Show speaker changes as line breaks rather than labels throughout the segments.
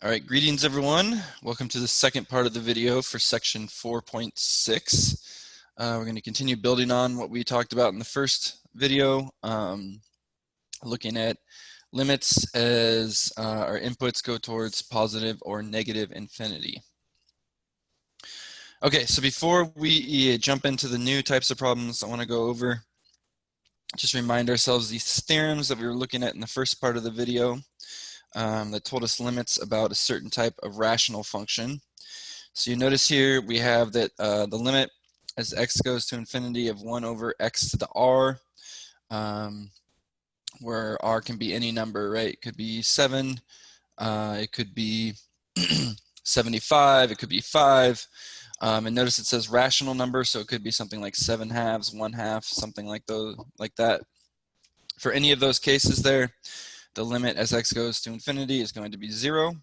All right, greetings everyone. Welcome to the second part of the video for section 4.6. We're going to continue building on what we talked about in the first video, looking at limits as our inputs go towards positive or negative infinity. Okay, so before we jump into the new types of problems I want to go over, just remind ourselves these theorems that we were looking at in the first part of the video. That told us limits about a certain type of rational function. So you notice here we have that the limit as x goes to infinity of 1 over x to the r, where r can be any number, right? It could be 7, it could be 75, it could be 5. And notice it says rational number, so it could be something like 7 halves, 1 half, something like that. For any of those cases there, the limit as x goes to infinity is going to be 0.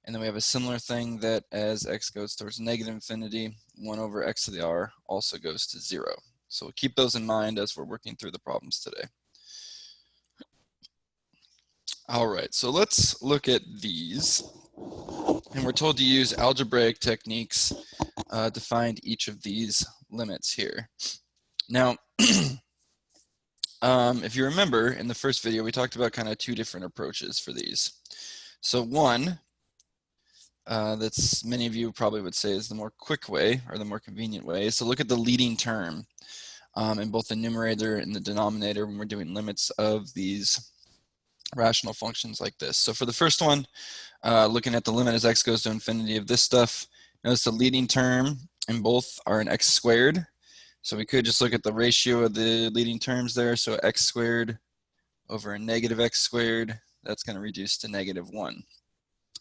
And then we have a similar thing that as x goes towards negative infinity, 1 over x to the r also goes to 0. So we'll keep those in mind as we're working through the problems today. All right, so let's look at these. And we're told to use algebraic techniques to find each of these limits here. Now, if you remember in the first video, we talked about kind of two different approaches for these. So one, that's many of you probably would say is the more quick way or the more convenient way, is to look at the leading term in both the numerator and the denominator when we're doing limits of these rational functions like this. So for the first one, looking at the limit as x goes to infinity of this stuff, notice the leading term in both are an x squared. So we could just look at the ratio of the leading terms there. So x squared over a negative x squared, that's going to reduce to negative 1,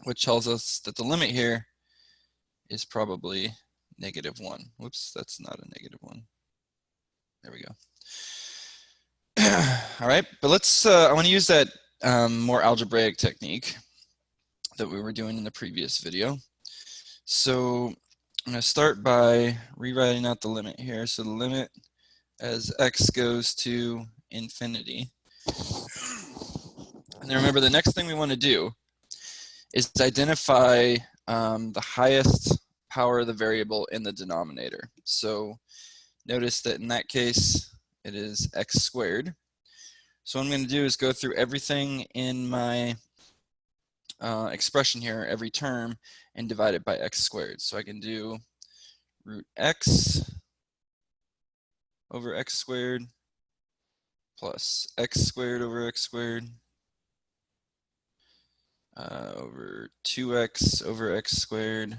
which tells us that the limit here is probably negative 1. Whoops, that's not a negative 1. There we go. All right, but let's, I want to use that more algebraic technique that we were doing in the previous video. So I'm going to start by rewriting out the limit here. So the limit as x goes to infinity. And then remember, the next thing we want to do is to identify the highest power of the variable in the denominator. So notice that in that case, it is x squared. So what I'm going to do is go through everything in my expression here, every term, and divide it by x squared. So I can do root x over x squared plus x squared over x squared over 2x over x squared,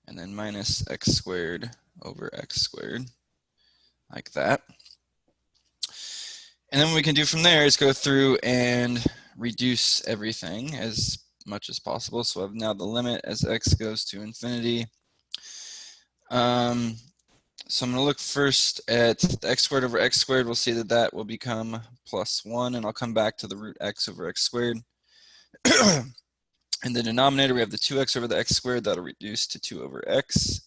and then minus x squared over x squared, like that. And then what we can do from there is go through and reduce everything as much as possible. So I have now the limit as x goes to infinity. So I'm going to look first at the x squared over x squared. We'll see that that will become plus 1, and I'll come back to the root x over x squared. In the denominator, we have the 2x over the x squared. That'll reduce to 2 over x.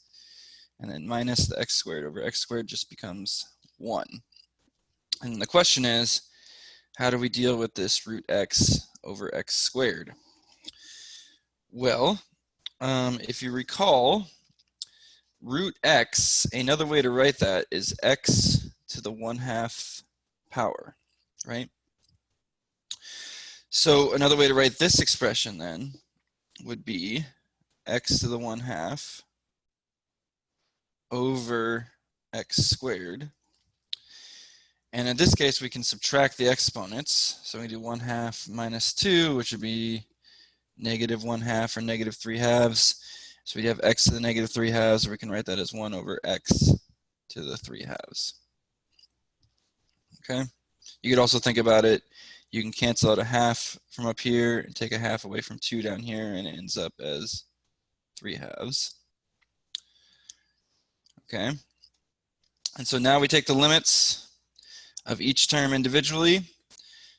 And then minus the x squared over x squared just becomes 1. And the question is, how do we deal with this root x over x squared? Well, if you recall, root x, another way to write that is x to the 1/2 power, right? So another way to write this expression then would be x to the 1/2 over x squared. And in this case, we can subtract the exponents. So we do 1/2 minus 2, which would be negative 1/2 or negative 3/2. So we have x to the negative 3/2, or we can write that as 1 over x to the 3/2. Okay. You could also think about it. You can cancel out a half from up here and take a half away from 2 down here, and it ends up as 3/2. Okay. And so now we take the limits of each term individually.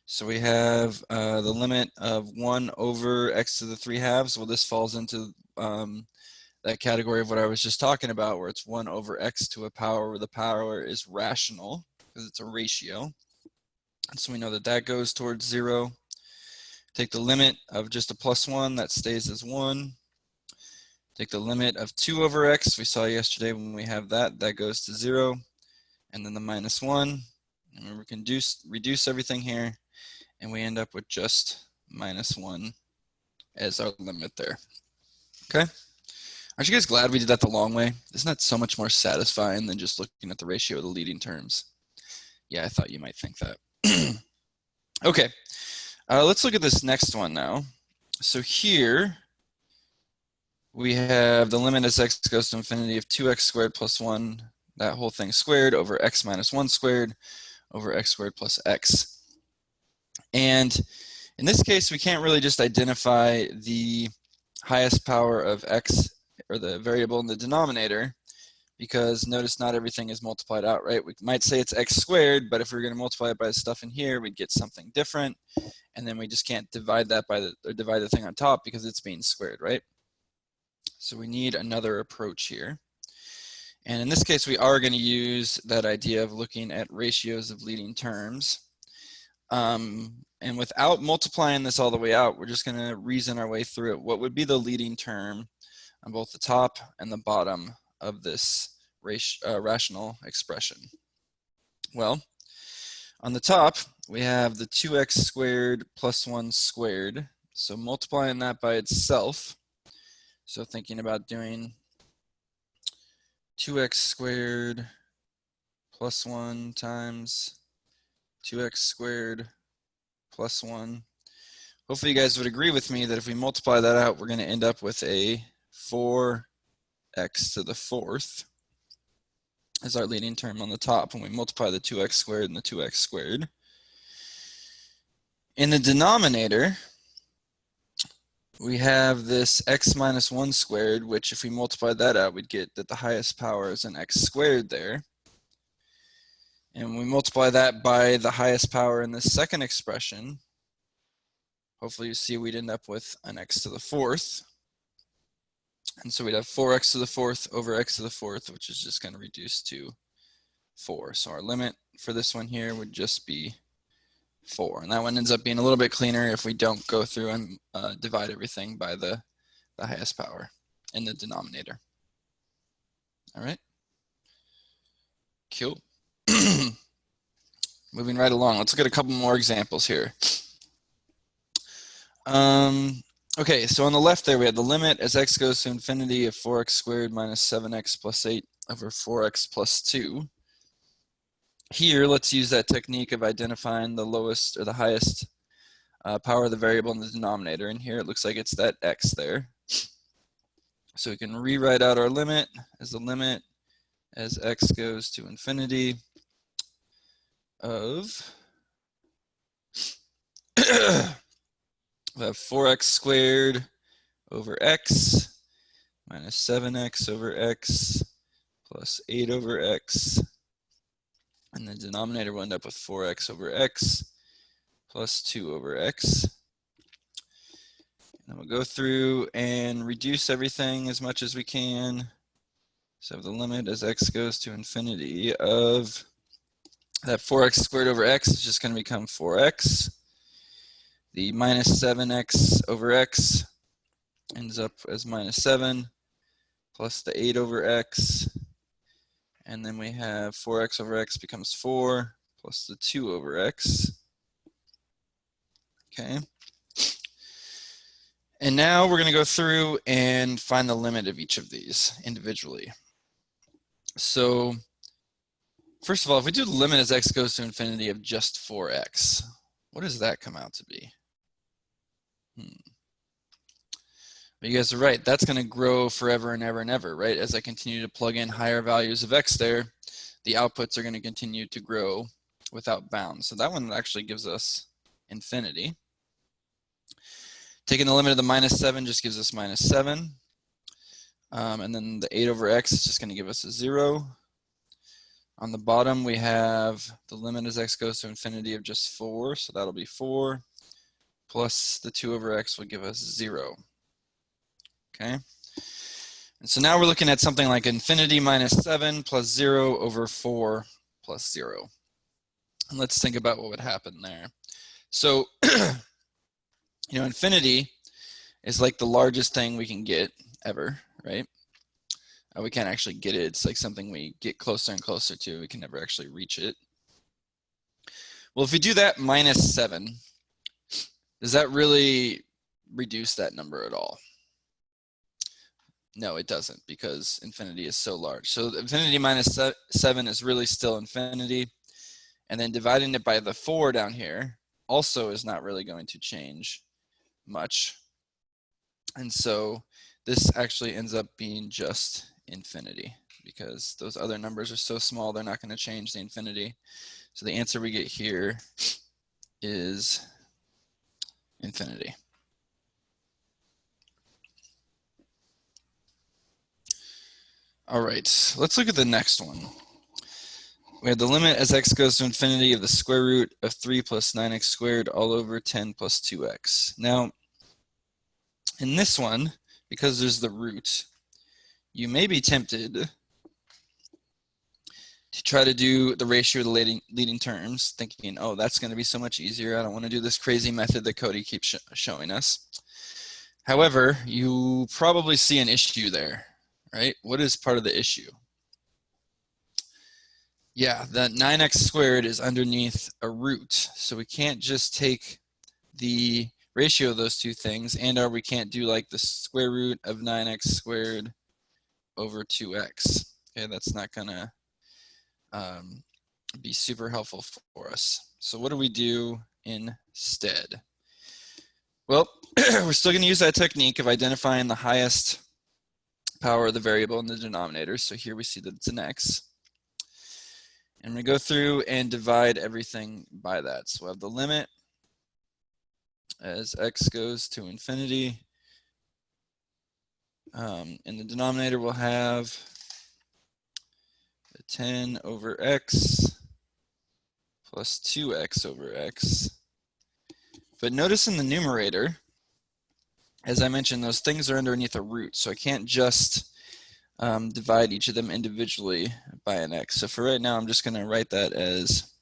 So we have the limit of 1 over x to the 3/2. Well, this falls into that category of what I was just talking about, where it's 1 over x to a power where the power is rational because it's a ratio. And so we know that that goes towards 0. Take the limit of just a +1, that stays as 1. Take the limit of 2 over x, we saw yesterday when we have that, that goes to 0. And then the -1. And we can reduce everything here, and we end up with just -1 as our limit there. Okay? Aren't you guys glad we did that the long way? Isn't that so much more satisfying than just looking at the ratio of the leading terms? Yeah, I thought you might think that. Okay, let's look at this next one now. So here we have the limit as x goes to infinity of 2x squared plus 1, that whole thing squared, over x minus 1 squared over x squared plus x. And in this case, we can't really just identify the highest power of x, or the variable in the denominator, because notice not everything is multiplied out, right? We might say it's x squared, but if we were going to multiply it by the stuff in here, we'd get something different, and then we just can't divide that by divide the thing on top because it's being squared, right? So we need another approach here. And in this case, we are going to use that idea of looking at ratios of leading terms. And without multiplying this all the way out, we're just going to reason our way through it. What would be the leading term on both the top and the bottom of this rational expression? Well, on the top, we have the 2x squared plus 1 squared. So multiplying that by itself. So thinking about doing 2x squared plus 1 times 2x squared plus 1. Hopefully you guys would agree with me that if we multiply that out, we're going to end up with a 4x to the 4th as our leading term on the top when we multiply the 2x squared and the 2x squared. In the denominator, we have this x minus 1 squared, which if we multiply that out, we'd get that the highest power is an x squared there. And we multiply that by the highest power in this second expression. Hopefully you see we'd end up with an x to the 4th. And so we'd have 4x to the 4th over x to the 4th, which is just going to reduce to 4. So our limit for this one here would just be 4. And that one ends up being a little bit cleaner if we don't go through and divide everything by the highest power in the denominator. All right. Cool. Moving right along, let's look at a couple more examples here. Okay, so on the left there we have the limit as x goes to infinity of 4x squared minus 7x plus 8 over 4x plus 2. Here, let's use that technique of identifying the lowest or the highest power of the variable in the denominator. And here it looks like it's that x there. So we can rewrite out our limit as the limit as x goes to infinity of we have 4x squared over x minus 7x over x plus 8 over x. And the denominator will end up with 4x over x plus 2 over x. And then we'll go through and reduce everything as much as we can. So the limit as x goes to infinity of that 4x squared over x is just going to become 4x. The minus 7x over x ends up as minus 7 plus the 8 over x. And then we have 4x over x becomes 4 plus the 2 over x. Okay. And now we're going to go through and find the limit of each of these individually. So first of all, if we do the limit as x goes to infinity of just 4x, what does that come out to be? But you guys are right, that's going to grow forever and ever and ever, right? As I continue to plug in higher values of x there, the outputs are going to continue to grow without bounds. So that one actually gives us infinity. Taking the limit of the minus 7 just gives us minus 7. And then the 8 over x is just going to give us a 0. On the bottom, we have the limit as x goes to infinity of just 4, so that'll be 4, plus the 2 over x will give us 0. Okay, and so now we're looking at something like infinity minus 7 plus 0 over 4 plus 0. And let's think about what would happen there. So, You know, infinity is like the largest thing we can get ever, right? We can't actually get it. It's like something we get closer and closer to. We can never actually reach it. Well, if we do that minus 7, does that really reduce that number at all? No, it doesn't, because infinity is so large. So infinity minus 7 is really still infinity. And then dividing it by the 4 down here also is not really going to change much. And so this actually ends up being just infinity, because those other numbers are so small, they're not going to change the infinity. So the answer we get here is infinity. All right, let's look at the next one. We have the limit as x goes to infinity of the square root of 3 plus 9x squared all over 10 plus 2x. Now, in this one, because there's the root, you may be tempted to try to do the ratio of the leading terms, thinking, oh, that's going to be so much easier. I don't want to do this crazy method that Cody keeps showing us. However, you probably see an issue there, right? What is part of the issue? Yeah, that 9x squared is underneath a root. So we can't just take the ratio of those two things, and/or we can't do like the square root of 9x squared over 2x. Okay, that's not going to be super helpful for us. So what do we do instead? Well, we're still going to use that technique of identifying the highest power of the variable in the denominator. So here we see that it's an x. And we go through and divide everything by that. So we'll have the limit as x goes to infinity. In the denominator, we'll have 10 over x plus 2x over x. But notice in the numerator, as I mentioned, those things are underneath a root. So I can't just divide each of them individually by an x. So for right now, I'm just going to write that as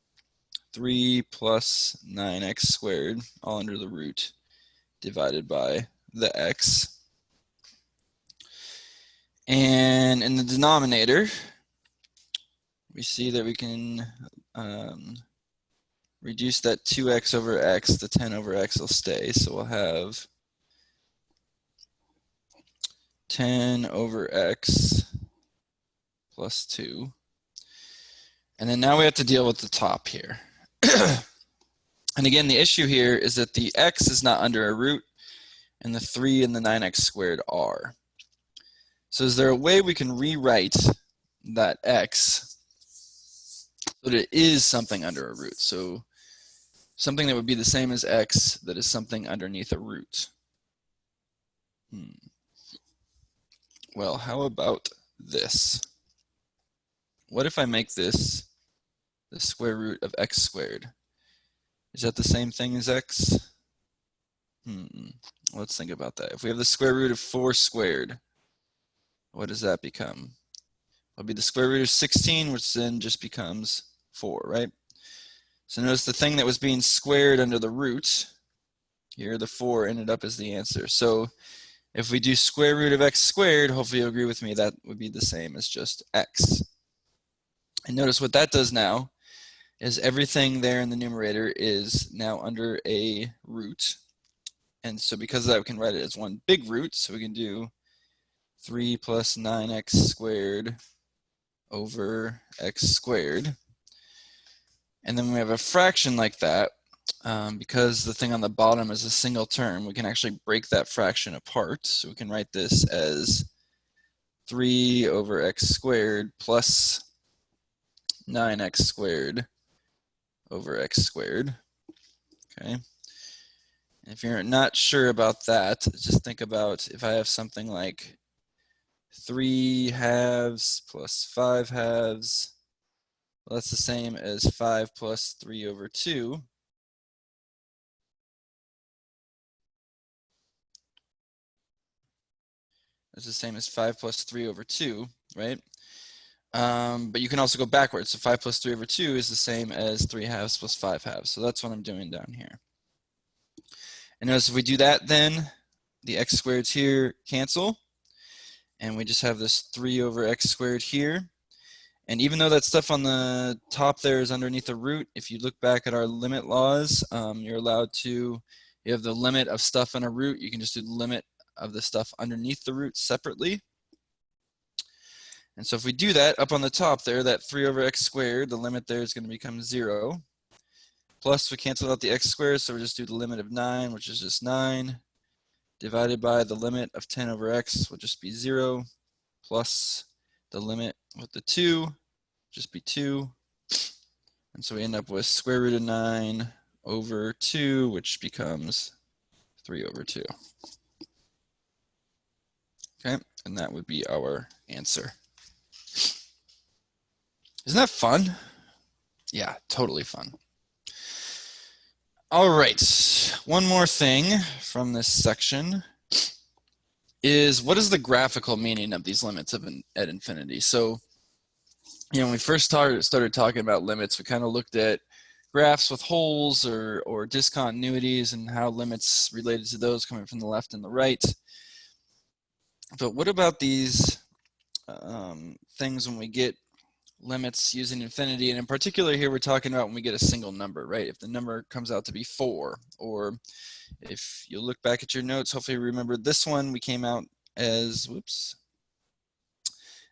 3 plus 9x squared, all under the root, divided by the x. And in the denominator, we see that we can reduce that 2x over x. The 10 over x will stay. So we'll have 10 over x plus 2. And then now we have to deal with the top here. And again, the issue here is that the x is not under a root, and the 3 and the 9x squared are. So is there a way we can rewrite that x so that it is something under a root? So something that would be the same as x that is something underneath a root. Well, how about this? What if I make this the square root of x squared? Is that the same thing as x? Let's think about that. If we have the square root of 4 squared, what does that become? It'll be the square root of 16, which then just becomes 4, right? So notice the thing that was being squared under the root, here the 4 ended up as the answer. So if we do square root of x squared, hopefully you'll agree with me, that would be the same as just x. And notice what that does now is everything there in the numerator is now under a root. And so because of that, we can write it as one big root. So we can do 3 plus 9x squared over x squared. And then we have a fraction like that. Because the thing on the bottom is a single term, we can actually break that fraction apart. So we can write this as 3 over x squared plus 9x squared over x squared. Okay. And if you're not sure about that, just think about if I have something like 3 halves plus 5 halves. Well, that's the same as 5 plus 3 over 2. That's the same as 5 plus 3 over 2, right? But you can also go backwards. So 5 plus 3 over 2 is the same as 3 halves plus 5 halves. So that's what I'm doing down here. And notice if we do that, then the x squareds here cancel, and we just have this 3 over x squared here. And even though that stuff on the top there is underneath the root, if you look back at our limit laws, you're allowed to, you have the limit of stuff in a root, you can just do the limit of the stuff underneath the root separately. And so if we do that, up on the top there, that 3 over x squared, the limit there is going to become 0. Plus, we cancel out the x squared, so we just do the limit of 9, which is just 9, divided by the limit of 10 over x, will just be 0, plus the limit with the 2, just be 2. And so we end up with square root of 9 over 2, which becomes 3 over 2. Okay, and that would be our answer. Isn't that fun? Yeah, totally fun. All right, one more thing from this section is, what is the graphical meaning of these limits at infinity? So, you know, when we first started talking about limits, we kind of looked at graphs with holes or discontinuities and how limits related to those coming from the left and the right. But what about these things when we get limits using infinity? And in particular here, we're talking about when we get a single number, right? If the number comes out to be 4, or if you look back at your notes, hopefully you remember this one, we came out as, whoops,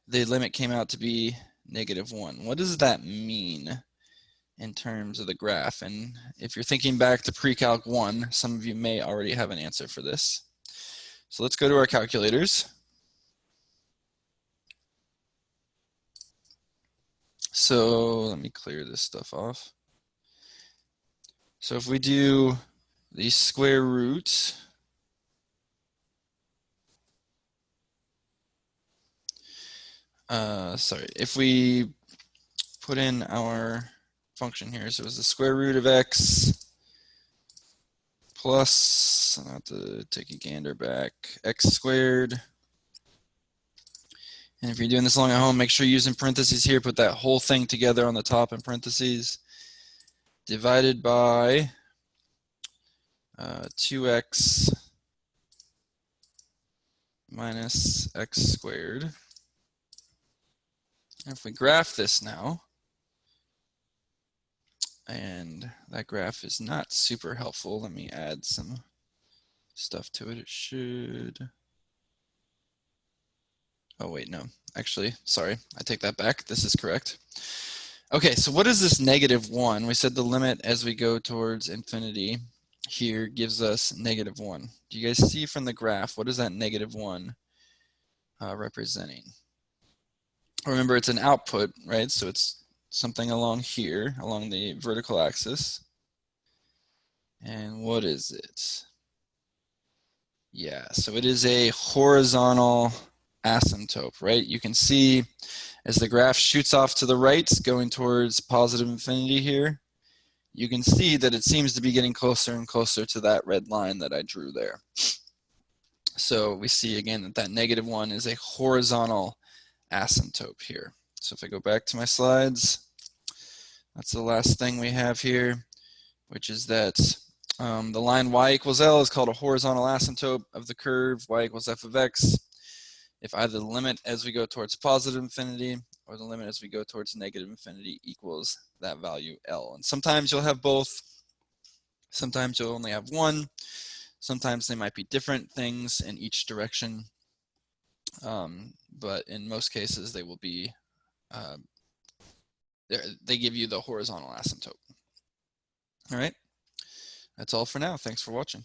the limit came out to be -1. What does that mean in terms of the graph? And if you're thinking back to pre-calc 1, some of you may already have an answer for this. So let's go to our calculators. So let me clear this stuff off. So if we do the square root if we put in our function here, so it was the square root of x plus, I'll have to take a gander back, x squared. And if you're doing this along at home, make sure you're using parentheses here, put that whole thing together on the top in parentheses, divided by 2x minus x squared. And if we graph this now, and that graph is not super helpful, let me add some stuff to it. It should, oh wait, no, actually, sorry, I take that back. This is correct. Okay, so what is this -1? We said the limit as we go towards infinity here gives us -1. Do you guys see from the graph, what is that -1 representing? Remember, it's an output, right? So it's something along here, along the vertical axis. And what is it? Yeah, so it is a horizontal asymptote, right? You can see as the graph shoots off to the right, going towards positive infinity here, you can see that it seems to be getting closer and closer to that red line that I drew there. So we see again that that -1 is a horizontal asymptote here. So if I go back to my slides, that's the last thing we have here, which is that the line y equals L is called a horizontal asymptote of the curve y equals f of x. If either the limit as we go towards positive infinity or the limit as we go towards negative infinity equals that value L. And sometimes you'll have both. Sometimes you'll only have one. Sometimes they might be different things in each direction. But in most cases, they will be, they give you the horizontal asymptote. All right, that's all for now. Thanks for watching.